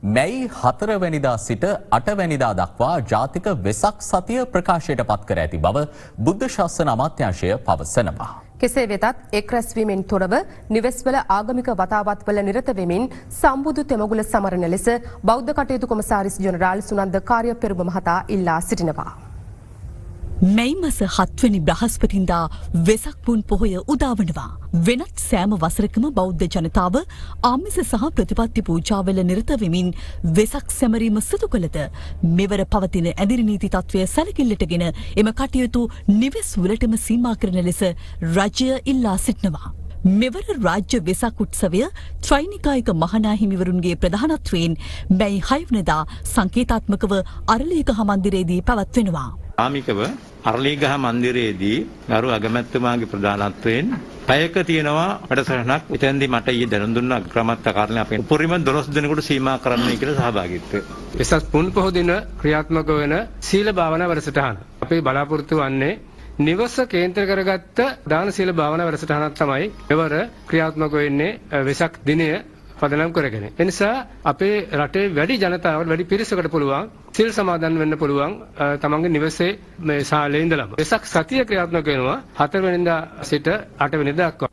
මැයි 4 වෙනිදා සිට 8 වෙනිදා දක්වා ජාතික වෙසක් සතිය ප්‍රකාශයට පත් කර ඇති බව බුද්ධ ශාසන අමාත්‍යාංශය පවසනවා. කෙසේ වෙතත් එක් රැස්වීමෙන් තොරව නිවෙස්වල ආගමික වතාවත්වල නිරත වෙමින් සම්බුදු තෙමගුල සමරන ලෙස බෞද්ධ කටයුතු කොමසාරිස් ජෙනරාල් සුනන්ද කාර්යපෙරුම මහතා ඉල්ලා සිටිනවා. මැයි මස 7 වෙනි බ්‍රහස්පතින්දා වෙසක් පුන් පොහොය උදාවනවා. වෙනත් සෑම වසරකම බෞද්ධ ජනතාව ආමිස සහ ප්‍රතිපත්ති පූජාවල නිරත වෙමින් වෙසක් සැමරීම සිදු කළද මෙවර පවතින ඇදිරි නීති තත්ත්වය සැලකිල්ලටගෙන එම කටයුතු නිවෙස් වලටම සීමා කරන ලෙස රජය ඉල්ලා සිටිනවා. මෙවර රාජ්‍ය වෙසක් උත්සවය ත්‍රිනිකායික මහනාහිමිවරුන්ගේ ප්‍රධානත්වයෙන් මැයි 6 වෙනිදා සංකේතාත්මකව අරලීගහ මන්දිරයේදී පැවැත්වෙනවා. ආමිකව අරලීගහ මන්දිරයේදී ගරු අගමැතිතුමාගේ ප්‍රධානත්වයෙන් පැයක තියෙනවා වැඩසටහනක්. එතෙන්දී මට ඊයේ දැනුම් දුන්න අග්‍රාමාත්‍ය කාර්යාලය අපේ උපරිම 12 දෙනෙකුට සීමා කරන්නයි කියලා සහභාගීත්වය. වෙසක් පුන් පොහොය දින ක්‍රියාත්මක වන සීල භාවනා වැඩසටහන. අපේ බලාපොරොත්තු වන්නේ නිවස කේන්ද්‍ර කරගත්ත දාන සීල භාවනා වැඩසටහනක් තමයි මෙවර ක්‍රියාත්මක වෙන්නේ වෙසක් දිනය පදනම් කරගෙන. ඒ නිසා අපේ රටේ වැඩි ජනතාවට වැඩි පිරිසකට පුළුවන් සිල් සමාදන් වෙන්න පුළුවන් තමන්ගේ නිවසේ මේ ශාලයේ ඉඳලම. වෙසක් සතිය ක්‍රියාත්මක වෙනවා 4 වෙනිදා සිට 8 වෙනිදා දක්වා.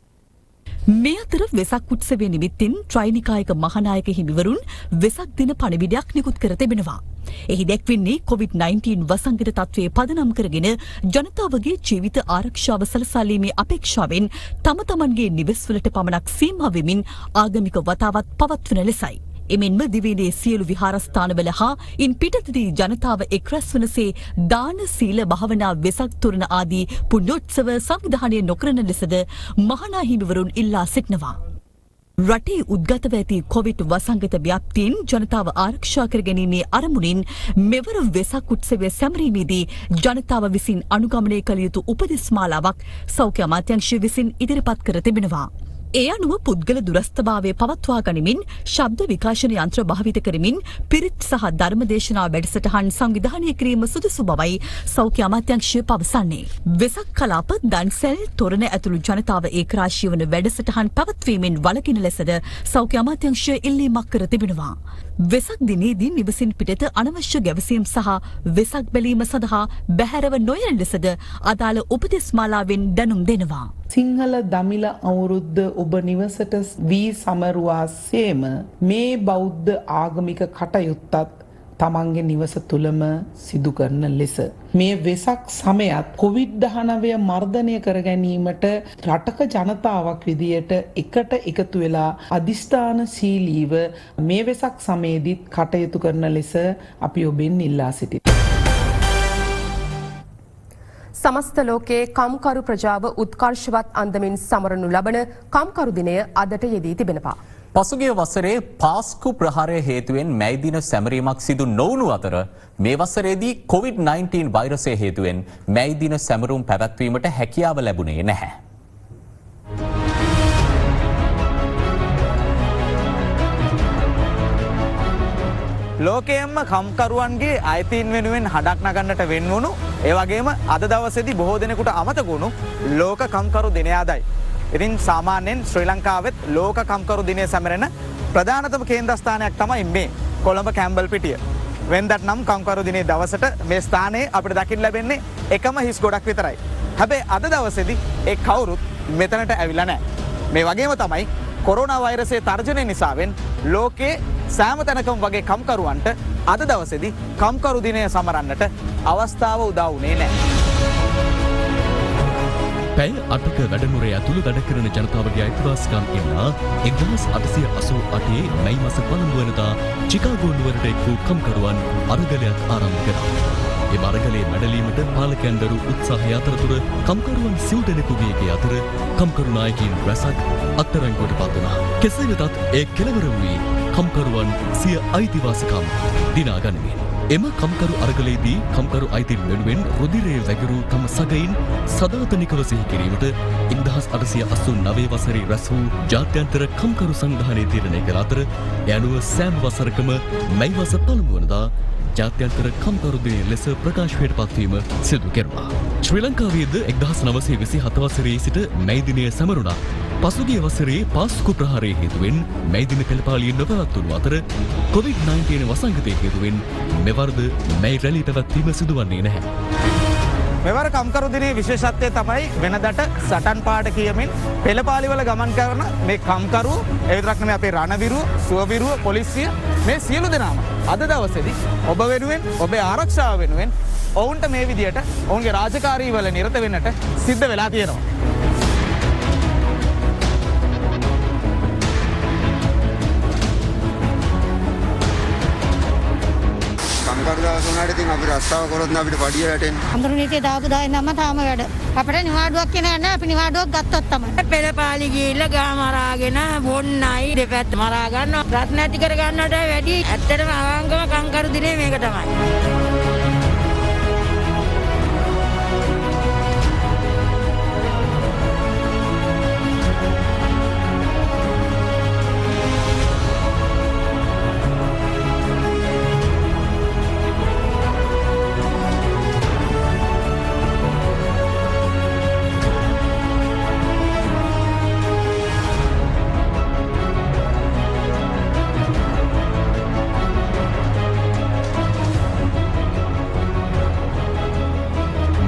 මේ අතර වෙසක් උත්සවය නිමිත්තෙන් ත්‍රිනිකායික මහානායක හිමිවරුන් වෙසක් දින පණිවිඩයක් නිකුත් කර තිබෙනවා. එහි දැක්වෙන්නේ COVID-19 වසංගත තත්ත්වයේ පදනම් කරගෙන ජනතාවගේ ජීවිත ආරක්ෂාව සලසාලීමේ අපේක්ෂාවෙන් තම තමන්ගේ නිවෙස්වලට පමණක් සීමා වෙමින් ආගමික වතාවත් පවත්වන ලෙසයි. එමෙන්ම දිවයිනේ සියලු විහාරස්ථානවල හා ඉන් පිටතදී ජනතාව එක් රැස් වනසේ දාන සීල භාවනා වෙසක් තුරණ ආදී පුණ්‍යෝත්සව සංවිධානය නොකරන ලෙසද මහානා හිමිවරුන් ඉල්ලා සිටිනවා. රටේ උද්ගතව ඇති කොවිඩ් වසංගත ව්‍යාප්තියෙන් ජනතාව ආරක්ෂා කර ගැනීමේ අරමුණින් මෙවර වෙසක් උත්සවය සැමරීමේදී ජනතාව විසින් අනුගමනය කළ යුතු උපදෙස් මාලාවක් සෞඛ්‍ය අමාත්‍යාංශය විසින් ඉදිරිපත් කර තිබෙනවා. ඒ අනුව පුද්ගල දුරස්ථභාවය පවත්වා ගනිමින් ශබ්ද විකාශන යන්ත්‍ර භාවිත කරමින් පිරිත් සහ ධර්මදේශනා වැඩසටහන් සංවිධානය කිරීම සුදුසු බවයි සෞඛ්‍ය අමාත්‍යාංශය පවසන්නේ. වෙසක් කලාප දන්සැල් තොරණ ඇතුළු ජනතාව ඒකරාශී වන වැඩසටහන් පැවැත්වීමෙන් වළකින ලෙසද සෞඛ්‍ය අමාත්‍යාංශය ඉල්ලීමක් කර තිබෙනවා. වෙසක් දිනේදී නිවසින් පිටත අනවශ්‍ය ගැවසීම් සහ වෙසක් බැලීම සඳහා බැහැරව නොයන ලෙසද අදාළ උපදෙස් මාලාවෙන් දැනුම් දෙනවා. සිංහල දමිළ අවුරුද්ද ඔබ නිවසට වී සමරුවා සේම මේ බෞද්ධ ආගමික කටයුත්තත් තමන්ගේ නිවස තුළම සිදු කරන ලෙස මේ වෙසක් සමයත් COVID-19 මර්ධනය කර ගැනීමට රටක ජනතාවක් විදියට එකට එකතු වෙලා අදිෂ්ඨානශීලීව මේ වෙසක් සමයේදීත් කටයුතු කරන ලෙස අපි ඔබෙන් ඉල්ලා සිටිනවා. සමස්ත ලෝකයේ කම්කරු ප්‍රජාව උත්කර්ෂවත් අන්දමින් සමරනු ලබන කම්කරු දිනය අදට යෙදී තිබෙනවා. පසුගිය වසරේ පාස්කු ප්‍රහාරය හේතුවෙන් මැයි දින සැමරීමක් සිදු නොවුණු අතර මේ වසරේදී COVID-19 වෛරසය හේතුවෙන් මැයි දින සැමරුම් පැවැත්වීමට හැකියාව ලැබුණේ නැහැ. ලෝකයෙන්ම කම්කරුවන්ගේ අයිතීන් වෙනුවෙන් හඩක් නගන්නට වෙන්වුණු ඒ වගේම අද දවසේදී බොහෝ දෙනෙකුට අමතක වුණු ලෝක කම්කරු දිනයදයි. ඉතින් සාමාන්‍යයෙන් ශ්‍රී ලංකාවෙත් ලෝක කම්කරු දිනය සැමරෙන ප්‍රධානතම කේන්ද්‍රස්ථානයක් තමයි මේ කොළඹ කැම්බල් පිටිය. වෙනදට නම් කම්කරු දිනේ දවසට මේ ස්ථානයේ අපිට දකින්න ලැබෙන්නේ එකම හිස් ගොඩක් විතරයි. හැබැයි අද දවසේදී ඒ කවුරුත් මෙතනට ඇවිල්ලා නැහැ. මේ වගේම තමයි කොරෝනා වෛරසයේ තර්ජනය නිසාවෙන් ලෝකේ සෑම තැනකම වගේ කම්කරුවන්ට අද දවසේදී කම්කරු දිනය සමරන්නට අවස්ථාව උදා වුණේ නැහැ. පැය 8ක වැඩමුළුවේ ඇතුළු වැඩ කරන ජනතාවගේ අයිතිවාසිකම් ඉන්නා 1888 මැයි මාස 15 වෙනිදා චිකාගෝ නුවරට එක් වූ කම්කරුවන් අරගලයක් ආරම්භ කළා. ඒ අරගලයේ මැඩලීමට පාලකයන් දරු උත්සාහය අතරතුර කම්කරුවන් සිව් දෙනෙකුගේ ගේ අතර කම්කරු නායකයින් රැසක් අත්අඩංගුවට පත් වුණා. කෙසේ වෙතත් ඒ කෙළවර වූයේ කම්කරුවන් සිය අයිතිවාසිකම් දිනා ගනිමින්. එම කම්කරු අරගලයේදී කම්කරු අයිතින් වෙනුවෙන් රුධිරයේ වැගිරූ තම සගයින් සදාතනිකව සිහි කිරීමට 1889 වසරේ රැස් වූ ජාත්‍යන්තර කම්කරු සංවිධානයේ තීරණය කළ අතර ඒ අනුව සෑම වසරකම මැයි මාස 15 වෙනිදා ජාත්‍යන්තර කම්කරු දිනය ලෙස ප්‍රකාශයට පත්වීම සිදු කෙරුණා. ශ්‍රී ලංකාවේද 1927 වසරේ සිට මැයි දිනය සැමරුණා. පසුගිය වසරේ පාස්කු ප්‍රහාරය හේතුවෙන් මැයි දින පෙළපාලිය නොපැවැත්වුණු අතර COVID-19 වසංගතය හේතුවෙන් මෙවරද මැයි රැලි පැවැත්වීම සිදුවන්නේ නැහැ. මෙවර කම්කරු දිනේ විශේෂත්වය තමයි වෙනදට සටන් පාට කියමින් පෙළපාලිවල ගමන් කරන මේ කම්කරු ඒ විතරක් නෙමෙයි අපේ රණවිරුව, සුවවිරුව, පොලිසිය මේ සියලු දෙනාම අද දවසේදී ඔබ වෙනුවෙන් ඔබේ ආරක්ෂාව වෙනුවෙන් ඔවුන්ට මේ විදියට ඔවුන්ගේ රාජකාරීවල නිරත වෙන්නට සිද්ධ වෙලා තියෙනවා. කම්කරුදාස උනාට ඉතින් අපි රස්සාව කරොත් නම් අපිට පඩිය වැටෙන්නේ. අඳුරු නීතිය දාපු දායි නම තාම වැඩ. අපිට නිවාඩුවක් කියන නැහැ අපි නිවාඩුවක් ගත්තොත් තමයි. පෙළපාලි ගිහිල්ලා ගා මරාගෙන බොන්නයි දෙපැත්ත මරා ගන්නවා. රත් නැති කර ගන්නට වැඩි ඇත්තටම අවංගම කම්කරු දිනේ මේක තමයි.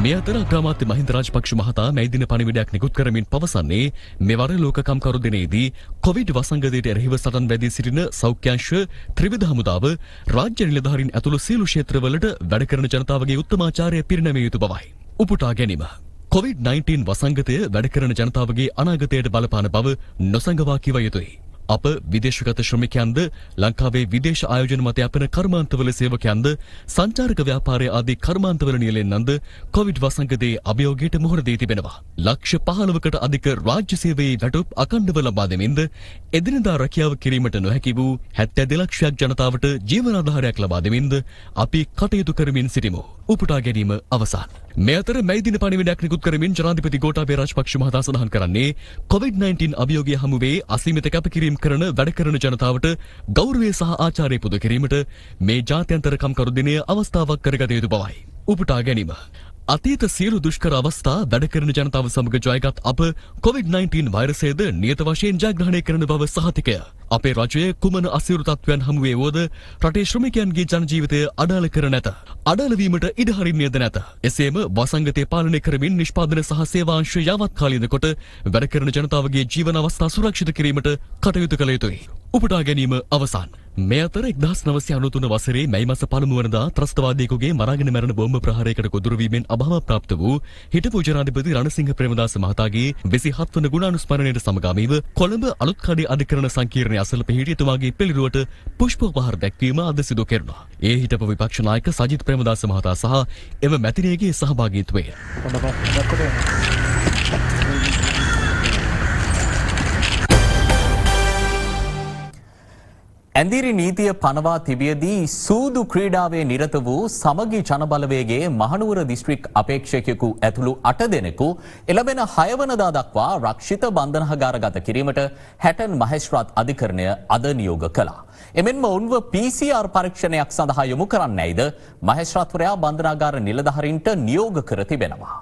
මේ අතර අග්‍රාමාත්‍ය මහින්ද රාජපක්ෂ මහතා මැයි දින පණිවිඩයක් නිකුත් කරමින් පවසන්නේ මෙවර ලෝක කම්කරු දිනේදී කොවිඩ් වසංගතයට එරෙහිව සටන් වැදී සිටින සෞඛ්‍යාංශ ත්‍රිවිධ හමුදාව රාජ්‍ය නිලධාරීන් ඇතුළු සියලු ක්ෂේත්‍රවලට වැඩ කරන ජනතාවගේ උත්තමාචාරය පිරිනැමිය යුතු බවයි. උපුටා ගැනීම COVID-19 වසංගතය වැඩ කරන ජනතාවගේ අනාගතයට බලපාන බව නොසඟවා කිව යුතුයි. අප විදේශගත ශ්‍රමිකයන්ද ලංකාවේ විදේශ ආයෝජන මත යපන කර්මාන්තවල සේවකයන්ද සංචාරක ව්‍යාපාරය ආදී කර්මාන්තවල නියැලෙන්නන්ද කොවිඩ් වසංගතයේ අභියෝගයට මුහුණ දී තිබෙනවා. ලක්ෂ 15කට අධික රාජ්‍ය සේවයේ වැටුප් අඛණ්ඩව ලබා දෙමින්ද එදිනෙදා රැකියාව කිරීමට නොහැකි වූ 72 ලක්ෂයක් ජනතාවට ජීවනාධාරයක් ලබා දෙමින්ද අපි කටයුතු කරමින් සිටිමු. උපුටා ගැනීම අවසන්. මේ අතර මැයි දින පණිවිඩයක් නිකුත් කරමින් ජනාධිපති ගෝඨාභය රාජපක්ෂ මහතා සඳහන් කරන්නේ COVID-19 අභියෝගය හමුවේ අසීමිත කැපකිරීම කරන වැඩ කරන ජනතාවට ගෞරවය සහ ආචාරය පුද කිරීමට මේ ජාත්‍යන්තර කම්කරු දිනය අවස්ථාවක් කරගත යුතු බවයි. උපුටා ගැනීම අතීත සියලු දුෂ්කර අවස්ථා වැඩ කරන ජනතාව සමග ජයගත් අප COVID-19 වෛරසයද නියත වශයෙන් ජයග්‍රහණය කරන බව සහතිකය. අපේ රජයේ කුමන අසිරු තත්ත්වයන් හමුවේ වුවද රටේ ශ්‍රමිකයන්ගේ ජන ජීවිතය අඩාල කර නැත. අඩාල වීමට ඉඩ හරින්නේද නැත. එසේම වසංගතය පාලනය කරමින් නිෂ්පාදන සහ සේවාංශ යාවත් කාලීන කොට වැඩ කරන ජනතාවගේ ජීවන අවස්ථා සුරක්ෂිත කිරීමට කටයුතු කළ යුතුයි. උපුටා ගැනීම අවසන්. මේ අතර 1993 වසරේ මැයි මාස 1 වෙනිදා ත්‍රස්තවාදියෙකුගේ මරාගෙන මැරෙන බෝම්බ ප්‍රහාරයකට ගොදුරු වීමෙන් අභාව ප්‍රාප්ත වූ හිටපු ජනාධිපති රණසිංහ ප්‍රේමදාස මහතාගේ 27 වන ගුණානුස්මරණයට සමගාමීව කොළඹ අලුත්කඩේ අධිකරණ සංකීර්ණයේ අසල පිහිටි එතුමාගේ පිළිරුවට පුෂ්පෝපහාර දැක්වීම අද සිදු කෙරුණා. ඒ හිටපු විපක්ෂ නායක සජිත් ප්‍රේමදාස මහතා සහ එම මැතිණියගේ සහභාගීත්වය. ඇඳිරි නීතිය පනවා තිබියදී සූදු ක්‍රීඩාවේ නිරත වූ සමගි ජනබලවේගේ මහනුවර දිස්ත්‍රික් අපේක්ෂකයෙකු ඇතුළු 8 දෙනෙකු එළබෙන 6 වනදා දක්වා රක්ෂිත බන්ධනාගාරගත කිරීමට හැටන් මහේස්ත්‍රාත් අධිකරණය අද නියෝග කළා. එමෙන්ම ඔවුන්ව PCR පරීක්ෂණයක් සඳහා යොමු කරන්නයිද මහේස්ත්‍රාත්වරයා බන්ධනාගාර නිලධාරීන්ට නියෝග කර තිබෙනවා.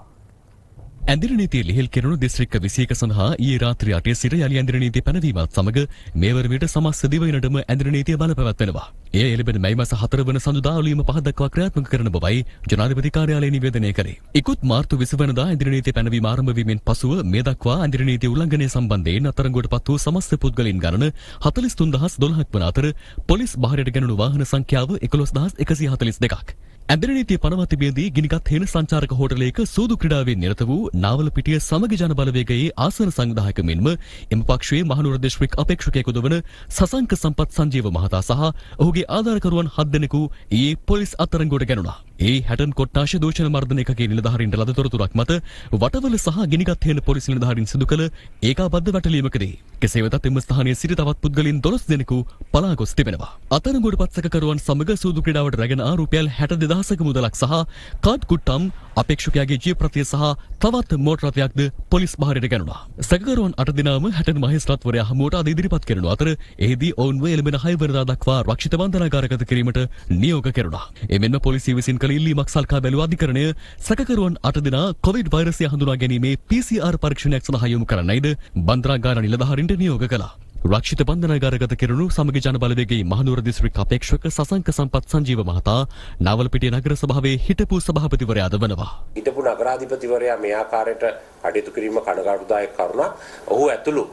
ඇඳිරි නීතිය ලිහිල් කෙරුණු දිස්ත්‍රික්ක 21 සඳහා ඊයේ රාත්‍රී 8 සිට යලි ඇඳිරි නීතිය පැනවීමත් සමග මේවර විට සමස්ත දිවයිනටම ඇඳිරි නීතිය බලපැවැත්වෙනවා. එය එළඹෙන මැයි මාස 4 වන සඳුදා ඔලියම 5 දක්වා ක්‍රියාත්මක කරන බවයි ජනාධිපති කාර්යාලය නිවේදනය කළේ. ඉක්ුත් මාර්තු 20 වෙනිදා ඇඳිරි නීතිය පැනවීම ආරම්භ වීමෙන් පසුව මේ දක්වා ඇඳිරි නීතිය උල්ලංඝනය සම්බන්ධයෙන් අත්අඩංගුවටපත් වූ සමස්ත පුද්ගලයන් ගණන 43012ක් වන අතර පොලිස් බාහිරට ගැනුණු වාහන සංඛ්‍යාව 11142ක්. ඇඳිරි නීතිය පනවා තිබියදී ගිනිගත් හේන සංචාරක හෝටලයක සූදු ක්‍රීඩාවේ නිරත වූ නාවලපිටිය සමගි ජන බලවේගයේ ආසන සංවිධායක මෙන්ම එම පක්ෂයේ මහනුවර දිස්ත්‍රික් අපේක්ෂකයෙකුද වන සසංක සම්පත් සංජීව මහතා සහ ඔහුගේ ආධාරකරුවන් 7 දෙනෙකු ඊයේ පොලිස් අත්අඩංගුවට ගැනුණා. ඒ හැටන් කොට්ටාශ දූෂණ මර්දන එකකේ නිලධාරීන්ට ලද තොරතුරක් මත වටවල සහ ගිනිගත් හේන පොලිස් නිලධාරීන් සිදු කළ ඒකාබද්ධ වැටලීමකදී කෙසේ වෙතත් එම ස්ථානයේ සිටි තවත් පුද්ගලයන් 12 දෙනෙකු පලා ගොස් තිබෙනවා. අත්අඩංගුවට පත් සැකකරුවන් සමග සූදු ක්‍රීඩාවට රැගෙන ආ රුපියල් 62000 2000ක මුදලක් සහ කාඩ් කුට්ටම් අපේක්ෂකයාගේ ජීවප්‍රතිය සහ තවත් මෝටර රථයක්ද පොලිස් බහරයට ගැනුණා. සැකකරුවන් 8 දෙනාම හැටන් මහේස්ත්‍රාත්වරයා හමුවට අද ඉදිරිපත් කරනු අතර එහිදී ඔවුන්ව එළඹෙන 6 වෙනිදා දක්වා රක්ෂිත බන්ධනාගාරගත කිරීමට නියෝග කෙරුණා. එමෙන්ම පොලිසිය විසින් කළ ඉල්ලීමක් සල්කා බැලූ අධිකරණය සැකකරුවන් 8 දෙනා කොවිඩ් වෛරසය හඳුනා ගැනීමේ PCR පරීක්ෂණයක් සඳහා යොමු කරන්නයිද බන්ධනාගාර නිලධාරීන්ට නියෝග කළා. රක්ෂිත බන්ධනාගාරගත කෙරුණු සමගි ජන බලවේගයේ මහනුවර දිස්ත්‍රික් අපේක්ෂක සසංක සම්පත් සංජීව මහතා නාවලපිටිය නගර සභාවේ හිටපු සභාපතිවරයාද වනවා. හිටපු නගරාධිපතිවරයා මේ ආකාරයට කටයුතු කිරීම කනගාටුදායක කරුණක්. ඔහු ඇතුළු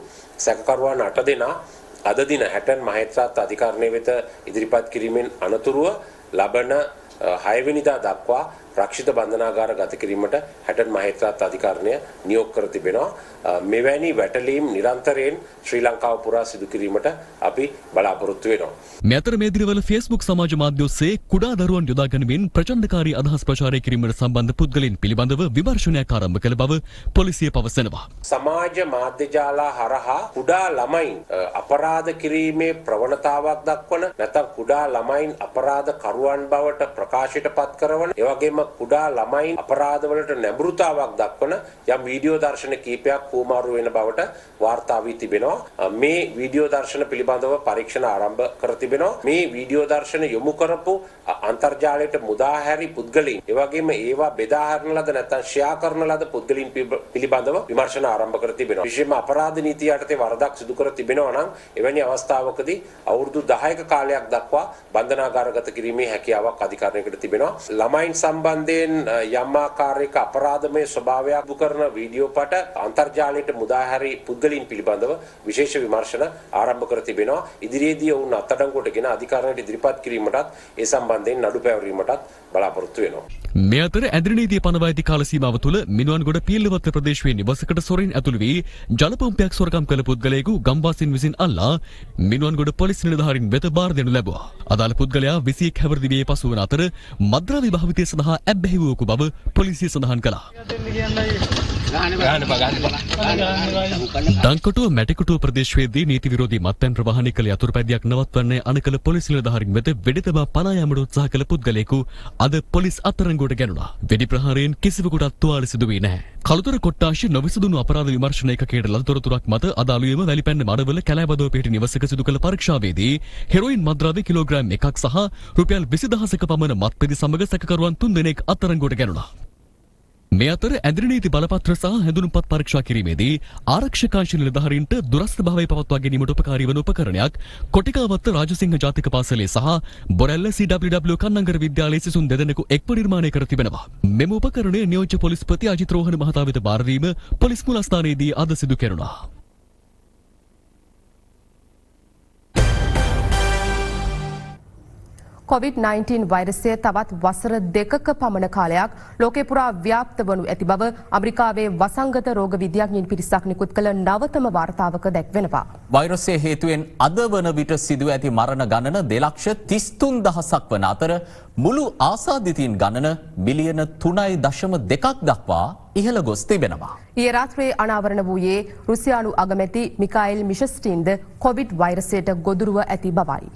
සැකකරුවන් 8 දෙනා අද දින හැටන් මහේස්ත්‍රාත් අධිකරණය වෙත ඉදිරිපත් කිරීමෙන් අනතුරුව ලබන 6 වෙනිදා දක්වා රක්ෂිත බන්ධනාගාර ගත කිරීමට හැටන් මහේස්ත්‍රාත් අධිකරණය නියෝග කර තිබෙනවා. මෙවැනි වැටලීම් නිරන්තරයෙන් ශ්‍රී ලංකාව පුරා සිදු කිරීමට අපි බලාපොරොත්තු වෙනවා. මේ අතර මේ දිනවල Facebook සමාජ මාධ්‍ය ඔස්සේ කුඩා දරුවන් යොදා ගැනීමෙන් ප්‍රචණ්ඩකාරී අදහස් ප්‍රචාරය කිරීමට සම්බන්ධ පුද්ගලයන් පිළිබඳව විමර්ශනයක් ආරම්භ කළ බව පොලිසිය පවසනවා. සමාජ මාධ්‍ය ජාලා හරහා කුඩා ළමයින් අපරාධ කිරීමේ ප්‍රවණතාවක් දක්වන නැත්නම් කුඩා ළමයින් අපරාධ කරුවන් බවට ප්‍රකාශයට පත් කරන ඒ වගේම කුඩා ළමයින් අපරාධවලට නැඹුරුතාවක් දක්වන යම් වීඩියෝ දර්ශන කීපයක් කුමාරු වෙන බවට වාර්තා වී තිබෙනවා. මේ වීඩියෝ දර්ශන පිළිබඳව පරීක්ෂණ ආරම්භ කර තිබෙනවා. මේ වීඩියෝ දර්ශන යොමු කරපු අන්තර්ජාලයට මුදා හැරි පුද්ගලයන් ඒ වගේම ඒවා බෙදා හරින ලද නැත්නම් ෂෙයා කරන ලද පුද්ගලයන් පිළිබඳව විමර්ශන ආරම්භ කර තිබෙනවා. විශේෂයෙන්ම අපරාධ නීතිය යටතේ වරදක් සිදු කර තිබෙනවා නම් එවැනි අවස්ථාවකදී අවුරුදු 10ක කාලයක් දක්වා බන්ධනාගාරගත කිරීමේ හැකියාවක් අධිකරණයකට තිබෙනවා. ළමයින් සම්බන්ධයෙන් යම් ආකාරයක අපරාධමය ස්වභාවයක් වු කරන වීඩියෝ පට අන්තර්ජාලයට මුදා හැරි පුද්ගලයන් පිළිබඳව විශේෂ විමර්ශන ආරම්භ කර තිබෙනවා. ඉදිරියේදී ඔවුන් අත්අඩංගුවටගෙන අධිකරණයට ඉදිරිපත් කිරීමටත් ඒ සම්බන්ධයෙන් නඩු පැවරීමටත් බලාපොරොත්තු වෙනවා. මේ අතර ඇඳිරිනීතිය පනවා ඇති කාල සීමාව තුළ මිනුවන්ගොඩ පීල්ලවත්ත ප්‍රදේශයේ නිවසකට සොරින් ඇතුළු වී ජල පම්පයක් සොරකම් කළ පුද්ගලයෙකු ගම්වාසීන් විසින් අල්ලා මිනුවන්ගොඩ පොලිස් නිලධාරීන් වෙත බාර දෙනු ලැබුවා. අදාළ පුද්ගලයා 21 හැවිරිදි වියේ පසු වන අතර මද්ද්‍රව්‍ය භාවිතය සඳහා ඇබ්බැහි වූ බව පොලිසිය සඳහන් කළා. දංකොටුව මැටිකොටුව ප්‍රදේශයේදී නීති විරෝධී මත්පැන් ප්‍රවාහනය කළ යතුරුපැදියක් නවත්වන්නේ අනකල පොලිස් නිලධාරීන් වෙත වෙඩිතබා පලා යාමට උත්සාහ කළ පුද්ගලයෙකු අද පොලිස් අත්අඩංගුවට ගැනුණා. වෙඩි ප්‍රහාරයෙන් කිසිවෙකුටත් තුවාල සිදු වී නැහැ. කළුතර කොට්ටාශ නොවිසඳුණු අපරාධ විමර්ශන ඒකකයට ලද තොරතුරක් මත අදාළුවේම වැලිපැන්න මඩවල කැලෑබදව පිහිටි නිවසක සිදු කළ පරීක්ෂාවේදී හෙරොයින් මද්ද්‍රව්‍ය කිලෝග්‍රෑම් 1ක් සහ රුපියල් 20000ක පමණ මත්පෙති සමග සැකකරුවන් 3 දෙනෙක් අත්අඩංගුවට ගැනුණා. මේ අතර ඇඳිරිනීති බලපත්‍ර සහ හැඳුනුම්පත් පරීක්ෂා කිරීමේදී ආරක්ෂකාංශ නිලධාරීන්ට දුරස්ථ භාවය පවත්වා ගැනීමට උපකාරී වන උපකරණයක් කොටිකාවත්ත රාජසිංහ ජාතික පාසලේ සහ බොරැල්ල CWW කන්නංගර විද්‍යාලයේ සිසුන් දෙදෙනෙකු එක්ව නිර්මාණය කර තිබෙනවා. මෙම උපකරණය නියෝජ්‍ය පොලිස්පති අජිත් රෝහණ මහතා වෙත බාර දීම පොලිස් මුලස්ථානයේදී අද සිදු කෙරුණා. COVID-19 වෛරසය තවත් වසර 2ක පමණ කාලයක් ලෝකේ පුරා ව්‍යාප්ත වනු ඇති බව ඇමරිකාවේ වසංගත රෝග විද්‍යාඥයින් පිරිසක් නිකුත් කළ නවතම වාර්තාවක දැක්වෙනවා. වෛරසය හේතුවෙන් අද වන විට සිදුව ඇති මරණ ගණන 2,33,000ක් වන අතර මුළු ආසාදිතයින් ගණන මිලියන 3.2ක් දක්වා ඉහළ ගොස් තිබෙනවා. ඊයේ රාත්‍රියේ අනාවරණ වූයේ රුසියානු අගමැති මිකායිල් මිෂස්ටින්ද කොවිඩ් වෛරසයට ගොදුරුව ඇති බවයි.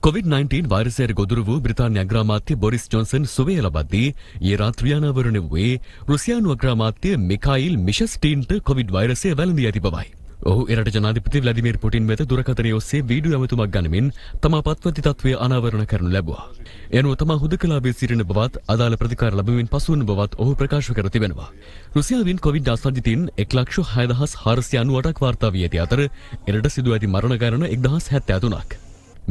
COVID-19 වෛරසයට ගොදුරු වූ බ්‍රිතාන්‍ය අග්‍රාමාත්‍ය බොරිස් ජොන්සන් සුවය ලබද්දී ඊයේ රාත්‍රිය අනාවරණ වූයේ රුසියානු අග්‍රාමාත්‍ය මිකායිල් මිෂස්ටින්ට කොවිඩ් වෛරසය වැළඳී ඇති බවයි. ඔහු එරට ජනාධිපති ව්ලාදිමිර් පුටින් වෙත දුරකථනය ඔස්සේ වීඩියෝ ඇමතුමක් ගනිමින් තමා පත්වති තත්ත්වය අනාවරණ කරනු ලැබුවා. එනුව තමා හුදකලාවේ සිටින බවත් අදාළ ප්‍රතිකාර ලැබීමෙන් පසු වන බවත් ඔහු ප්‍රකාශ කර තිබෙනවා. රුසියාවෙන් කොවිඩ් ආසාදිතයින් 1,06,498ක් වාර්තා වී ඇති අතර එරට සිදු ඇති මරණ ගණන 1,073ක්.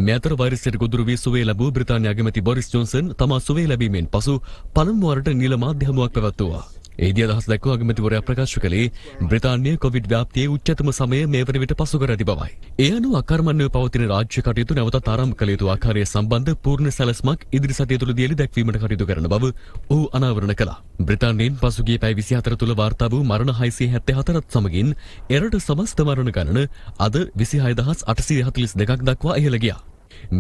මේ අතර වෛරසයට ගොදුරු වී සුවය ලැබූ බ්‍රිතාන්‍ය අගමැති බොරිස් ජොන්සන් තමා සුවය ලැබීමෙන් පසු පළමු වරට නිල මාධ්‍ය හමුවක් පැවැත්වුවා. එහිදී අදහස් දැක්වූ අගමැතිවරයා ප්‍රකාශ කළේ බ්‍රිතාන්‍ය කොවිඩ් ව්‍යාප්තියේ උච්චතම සමය මේ වන විට පසු කර ඇති බවයි. ඒ අනුව අකර්මණ්‍යව පවතින රාජ්‍ය කටයුතු නැවතත් ආරම්භ කළ යුතු ආකාරය සම්බන්ධ පූර්ණ සැලැස්මක් ඉදිරි සතිය තුළදී එළි දැක්වීමට කටයුතු කරන බව ඔහු අනාවරණ කළා. බ්‍රිතාන්‍යයෙන් පසුගිය පැය 24 තුළ වාර්තා වූ මරණ 674ත් සමගින් එරට සමස්ත මරණ ගණන අද 26842ක් දක්වා ඉහළ ගියා.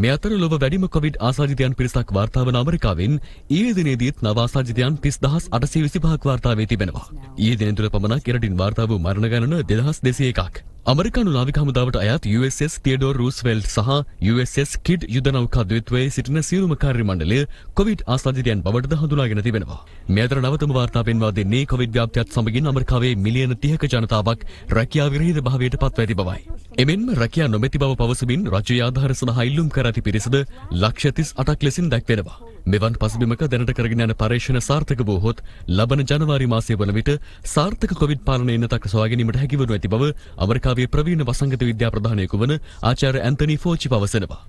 මේ අතර ලොව වැඩිම කොවිඩ් ආසාදිතයන් පිරිසක් වාර්තා වන ඇමරිකාවෙන් ඊයේ දිනේදීත් නව ආසාදිතයන් 30825ක් වාර්තා වී තිබෙනවා. ඊයේ දින තුල පමණක් එරටින් වාර්තා වූ මරණ ගණන 2201ක්. අමරිකානු නාවික හමුදාවට අයත් USS තියඩෝර් රූස්වෙල්ට් සහ USS කිඩ් යුද නෞකා ද්වීපයේ සිටින සියලුම කාර්ය මණ්ඩලය කොවිඩ් ආසාදිතයන් බවටද හඳුනාගෙන තිබෙනවා. මේ අතර නවතම වාර්තා පෙන්වා දෙන්නේ කොවිඩ් ව්‍යාප්තියත් සමගින් ඇමරිකාවේ මිලියන 30ක ජනතාවක් රැකියාව විරහිත භාවයට පත්ව ඇති බවයි. එමෙන්ම රැකියා නොමැති බව පවසමින් රජයේ ආධාර සඳහා ඉල්ලුම් කර ඇති පිරිසද ලක්ෂ 38ක් ලෙසින් දැක්වෙනවා. මෙවන් පසුබිමක දැනට කරගෙන යන පරීක්ෂණ සාර්ථක වූහොත් ලබන ජනවාරි මාසයේ වන විට සාර්ථක කොවිඩ් පාලන එන්නතක් සොයා ගැනීමට හැකි වනු ඇති බව ඇමරිකාවේ ප්‍රවීණ වසංගත විද්‍යා ප්‍රධානියෙකු වන ආචාර්ය ඇන්තනි ෆෝචි පවසනවා.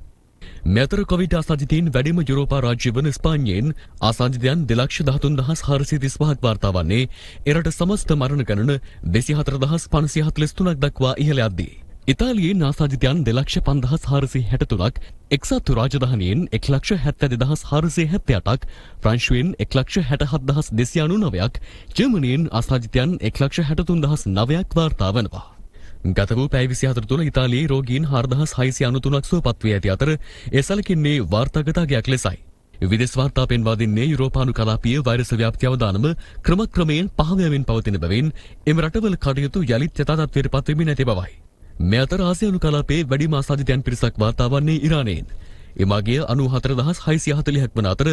මෙතර කොවිඩ් ආසාදිතයින් වැඩිම යුරෝපා රාජ්‍ය වන ස්පාඤ්ඤයෙන් ආසාදිතයන් 2,13,435ක් වාර්තා වන්නේ එරට සමස්ත මරණ ගණන 24,543ක් දක්වා ඉහළ යද්දී. ඉතාලියෙන් ආසාදිතයන් 2,05,463ක්, එක්සත් රාජධානියෙන් 1,72,478ක්, ප්‍රංශුවෙන් 1,67,299ක්, ජර්මනියෙන් ආසාදිතයන් 1,63,900ක් වාර්තා වනවා. ගත වූ පැය 24 තුළ ඉතාලියේ රෝගීන් 4,693ක් සුවපත් වී ඇති අතර ඒ සැලකෙන්නේ වාර්තාගත අගයක් ලෙසයි. විදේශ වාර්තා පෙන්වා දෙන්නේ යුරෝපානු කලාපීය වෛරස් ව්‍යාප්ති අවදානම ක්‍රමක්‍රමයෙන් පහව යමින් පවතින බැවින් එම රටවල කටයුතු යළිත් යථාර්ථයට පත් වෙමින් නැති බවයි. මේ අතර ආසියානු කලාපයේ වැඩිම ආසාදිතයන් පිරිසක් වාර්තා වන්නේ ඉරානයෙන්. එමගිය 94,640ක් වන අතර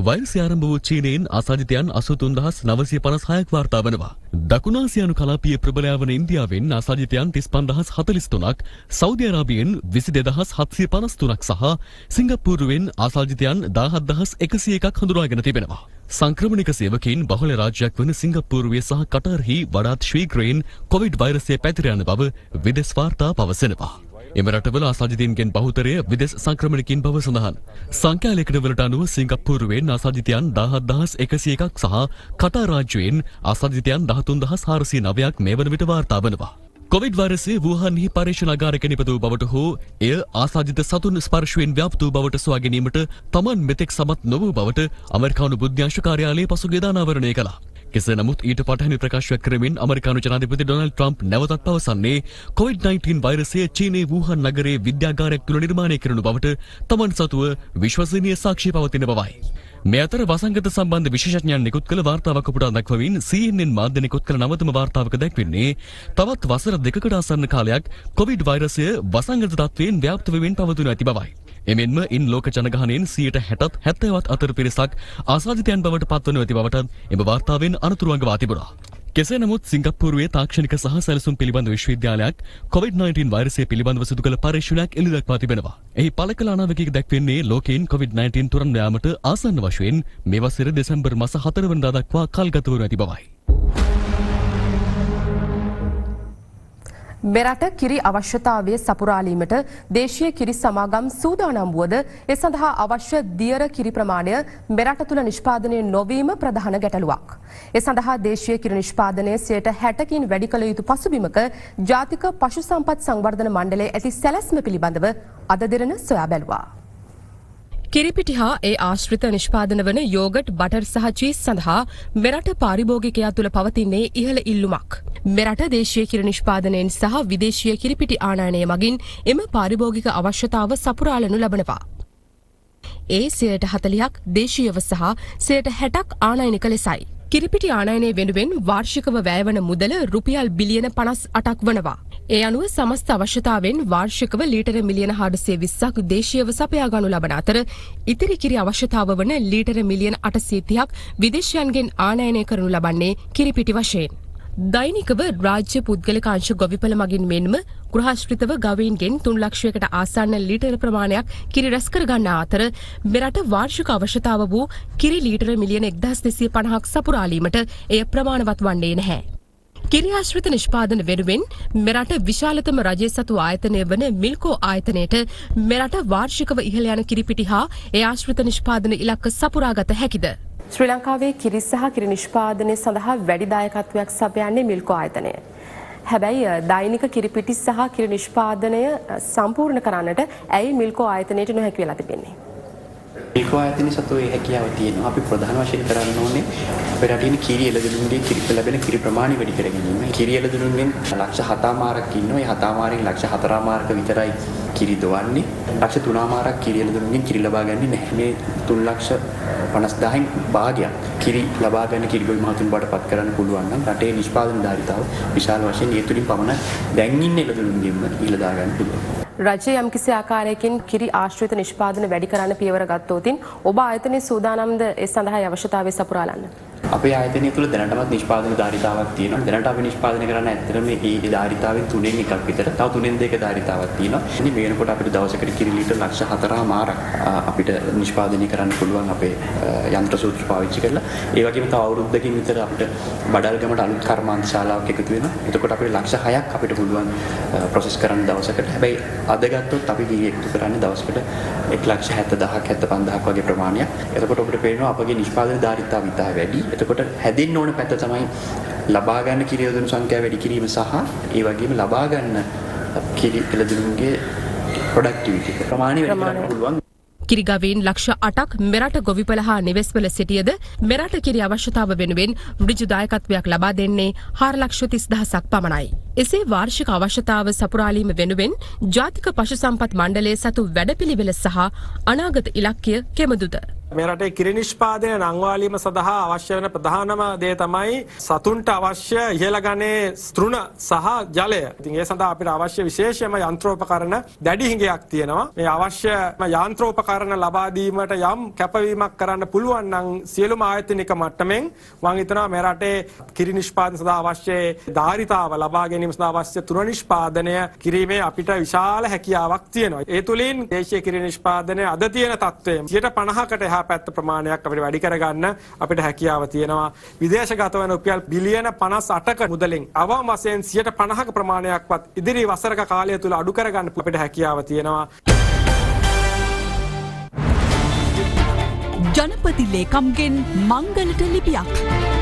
වෛරසය ආරම්භ වූ චීනයෙන් ආසාදිතයන් 83,956ක් වාර්තා වනවා. දකුණු ආසියානු කලාපීය ප්‍රබලයා වන ඉන්දියාවෙන් ආසාදිතයන් 35,043ක්, සෞදි අරාබියෙන් 22,753ක් සහ සිංගප්පූරුවෙන් ආසාදිතයන් 17,101ක් හඳුනාගෙන තිබෙනවා. සංක්‍රමණික සේවකයින් බහුල රාජ්‍යයක් වන සිංගප්පූරුවේ සහ කටාර්හි වඩාත් ශීඝ්‍රයෙන් කොවිඩ් වෛරසය පැතිර යන බව විදේශ වාර්තා පවසනවා. එම රටවල ආසාදිතයින්ගෙන් බහුතරය විදේශ සංක්‍රමණිකින් බව සඳහන්. සංඛ්‍යා ලේඛනවලට අනුව සිංගප්පූරුවෙන් ආසාදිතයන් 17,101ක් සහ කටාර් රාජ්‍යයෙන් ආසාදිතයන් 13,409ක් මේ වන විට වාර්තා වනවා. කොවිඩ් වෛරසය වූහාන්හි පරීක්ෂණාගාරයක නිපදවූ බවට හෝ එය ආසාදිත සතුන් ස්පර්ශයෙන් ව්‍යාප්ත වූ බවට සොයා ගැනීමට තමන් මෙතෙක් සමත් නොවූ බවට ඇමරිකානු බුද්ධ්‍යංශ කාර්යාලයේ පසුගියදා අනාවරණය කළා. කෙසේ නමුත් ඊට පටහැනි ප්‍රකාශයක් කරමින් ඇමරිකානු ජනාධිපති ඩොනල්ඩ් ට්‍රම්ප් නැවතත් පවසන්නේ කොවිඩ්-19 වෛරසය චීනයේ වූහාන් නගරයේ විද්‍යාගාරයක් තුළ නිර්මාණය කරනු බවට තමන් සතුව විශ්වසනීය සාක්ෂි පවතින බවයි. මේ අතර වසංගත සම්බන්ධ විශේෂඥයන් නිකුත් කළ වාර්තාවක් උපුටා දක්වමින් CNN මාධ්‍ය නිකුත් කළ නවතම වාර්තාවක දැක්වෙන්නේ තවත් වසර 2කට ආසන්න කාලයක් කොවිඩ් වෛරසය වසංගත තත්වයෙන් ව්‍යාප්ත වෙමින් පවතිනු ඇති බවයි. එමෙන්ම ඉන් ලෝක ජනගහනයෙන් 60%-70% අතර පිරිසක් ආසාදිතයන් බවට පත්වනු ඇති බවට එම වාර්තාවෙන් අනතුරු අඟවා තිබුණා. කෙසේ නමුත් සිංගප්පූරුවේ තාක්ෂණික සහ සැලසුම් පිළිබඳ විශ්වවිද්‍යාලයක් කොවිඩ්-19 වෛරසය පිළිබඳව සිදු කළ පරීක්ෂණයක් එළි දක්වා තිබෙනවා. එහි පළ කළ අනාවකයක දැක්වෙන්නේ ලෝකයෙන් කොවිඩ්-19 තුරන් යාමට ආසන්න වශයෙන් මේ වසර දෙසැම්බර් මාස 4 වෙනිදා දක්වා කල්ගත වනු ඇති බවයි. මෙරට කිරි අවශ්‍යතාවය සපුරාලීමට දේශීය කිරි සමාගම් සූදානම් වුවද ඒ සඳහා අවශ්‍ය දියර කිරි ප්‍රමාණය මෙරට තුළ නිෂ්පාදනය නොවීම ප්‍රධාන ගැටලුවක්. ඒ සඳහා දේශීය කිරි නිෂ්පාදනය 60%කින් වැඩි කළ යුතු පසුබිමක ජාතික පශු සම්පත් සංවර්ධන මණ්ඩලයේ ඇති සැලැස්ම පිළිබඳව අද දින සොයා බැලුවා. කිරිපිටි හා ඒ ආශ්‍රිත නිෂ්පාදන වන යෝගට්, බටර් සහ චීස් සඳහා මෙරට පාරිභෝගිකයා තුළ පවතින්නේ ඉහළ ඉල්ලුමක්. මෙරට දේශීය කිරි නිෂ්පාදනයෙන් සහ විදේශීය කිරිපිටි ආනයනය මගින් එම පාරිභෝගික අවශ්‍යතාව සපුරාලනු ලබනවා. ඒ 40%ක් දේශීයව සහ 60%ක් ආනයනික ලෙසයි. කිරිපිටි ආනයනය වෙනුවෙන් වාර්ෂිකව වැයවන මුදල රුපියල් බිලියන 58ක් වනවා. ඒ අනුව සමස්ත අවශ්‍යතාවෙන් වාර්ෂිකව ලීටර මිලියන 420ක් දේශීයව සපයා ගනු ලබන අතර ඉතිරි කිරි අවශ්‍යතාව වන ලීටර මිලියන 830ක් විදේශයන්ගෙන් ආනයනය කරනු ලබන්නේ කිරිපිටි වශයෙන්. දෛනිකව රාජ්‍ය පුද්ගලික අංශ ගොවිපළ මගින් මෙන්ම ගෘහාශ්‍රිතව ගවයින්ගෙන් 3 ලක්ෂයකට ආසන්න ලීටර ප්‍රමාණයක් කිරි රැස් කර ගන්නා අතර මෙරට වාර්ෂික අවශ්‍යතාව වූ කිරි ලීටර මිලියන 1250ක් සපුරාලීමට එය ප්‍රමාණවත් වන්නේ නැහැ. කිරි ආශ්‍රිත නිෂ්පාදන වෙනුවෙන් මෙරට විශාලතම රජයේ සතු ආයතනය වන මිල්කෝ ආයතනයට මෙරට වාර්ෂිකව ඉහළ යන කිරිපිටි හා ඒ ආශ්‍රිත නිෂ්පාදන ඉලක්ක සපුරාගත හැකිද? ශ්‍රී ලංකාවේ කිරි සහ කිරි නිෂ්පාදනය සඳහා වැඩි දායකත්වයක් සපයන්නේ මිල්කෝ ආයතනය. හැබැයි දෛනික කිරිපිටි සහ කිරි නිෂ්පාදනය සම්පූර්ණ කරන්නට ඇයි මිල්කෝ ආයතනයට නොහැකි වෙලා තිබෙන්නේ? මිල්කෝ ආයතනයේ සතු ඒ හැකියාව තියෙනවා. අපි ප්‍රධාන වශයෙන් කරන්න ඕනේ අපේ රටින් කිරි එළදෙනුන්ගේ කිරි ලැබෙන කිරි ප්‍රමාණය වැඩි කර ගැනීම. කිරි එළදෙනුන්ගෙන් ලක්ෂ 7මාරක් ඉන්නවා. ඒ 7මාරෙන් ලක්ෂ 4මාරක විතරයි කිරි දොවන්නේ. ලක්ෂ 3මාරක් කිරි එළදෙනුන්ගෙන් කිරි ලබා ගන්නේ නැහැ. මේ 3,50,000න් භාගයක් කිරි ලබා ගන්න කිරිගොවි මහතුන් බවට පත් කරන්න පුළුවන් නම් රටේ නිෂ්පාදන ධාරිතාව විශාල වශයෙන් ඒ තුලින් පමණ දැන් ඉන්න එළදෙනුන්ගෙන්ම ඊළ දා ගන්න පුළුවන්. රජය යම්කිසි ආකාරයකින් කිරි ආශ්‍රිත නිෂ්පාදන වැඩි කරන්න පියවර ගත්තොතින් ඔබ ආයතනයේ සූදානම්ද ඒ සඳහා අවශ්‍යතාවය සපුරාලන්න? අපේ ආයතනය තුළ දැනටමත් නිෂ්පාදන ධාරිතාවක් තියෙනවා. දැනට අපි නිෂ්පාදනය කරන්න ඇත්තටම මේ ධාරිතාවෙන් 3න් එකක් විතර. තව 3න් 2 ධාරිතාවක් තියෙනවා. ඉතින් මේ වෙනකොට අපිට දවසකට කිරි ලීටර් ලක්ෂ 4මාරක් අපිට නිෂ්පාදනය කරන්න පුළුවන් අපේ යන්ත්‍ර සූත්‍ර පාවිච්චි කරලා. ඒ වගේම තව අවුරුද්දකින් විතර අපිට බඩල්ගමට අලුත් කර්මාන්ත ශාලාවක් එකතු වෙනවා. එතකොට අපිට ලක්ෂ 6ක් අපිට පුළුවන් ප්‍රොසෙස් කරන්න දවසකට. හැබැයි අද ගත්තොත් අපි කිරි එකතු කරන්නේ දවසකට 1,70,000ක් 75,000ක් වගේ ප්‍රමාණයක්. එතකොට අපිට පේනවා අපගේ නිෂ්පාදන ධාරිතාව ඉතා වැඩි. එතකොට හැදෙන්න ඕන පැත්ත තමයි ලබා ගන්න කිරි එළදෙනු සංඛ්‍යාව වැඩි කිරීම සහ ඒ වගේම ලබා ගන්න කිරි එළදෙනුන්ගේ ප්‍රොඩක්ටිවිටි ප්‍රමාණය වැඩි කරන්න පුළුවන්. කිරිගවීන් ලක්ෂ 8ක් මෙරට ගොවිපළ හා නිවෙස්වල සිටියද මෙරට කිරි අවශ්‍යතාව වෙනුවෙන් ඍජු දායකත්වයක් ලබා දෙන්නේ 4,30,000ක් පමණයි. එසේ වාර්ෂික අවශ්‍යතාව සපුරාලීම වෙනුවෙන් ජාතික පශු සම්පත් මණ්ඩලය සතු වැඩපිළිවෙල සහ අනාගත ඉලක්කය කෙබඳුද? මේ රටේ කිරි නිෂ්පාදනය නංවාලීම සඳහා අවශ්‍ය වෙන ප්‍රධානම දේ තමයි සතුන්ට අවශ්‍ය ඉහළ ගණයේ තෘණ සහ ජලය. ඉතින් ඒ සඳහා අපිට අවශ්‍ය විශේෂම යන්ත්‍රෝපකරණ දැඩි හිඟයක් තියෙනවා. මේ අවශ්‍ය යන්ත්‍රෝපකරණ ලබා දීමට යම් කැපවීමක් කරන්න පුළුවන් නම් සියලුම ආයතනික මට්ටමින් මම හිතනවා මේ රටේ කිරි නිෂ්පාදන සඳහා අවශ්‍ය ධාරිතාව ලබා ගැනීම සඳහා අවශ්‍ය තෘණ නිෂ්පාදනය කිරීමේ අපිට විශාල හැකියාවක් තියෙනවා. ඒ තුලින් දේශීය කිරි නිෂ්පාදනය අද තියෙන තත්ත්වය 50%කට පැත්ත ප්‍රමාණයක් අපිට වැඩි කරගන්න අපිට හැකියාව තියෙනවා. විදේශගත වන රුපියල් බිලියන 58ක මුදලින් අවම වශයෙන් 50%ක ප්‍රමාණයක්වත් ඉදිරි වසරක කාලය තුල අඩු කරගන්න අපිට හැකියාව තියෙනවා. ජනපති ලේකම්ගෙන් මංගලට ලිපියක්.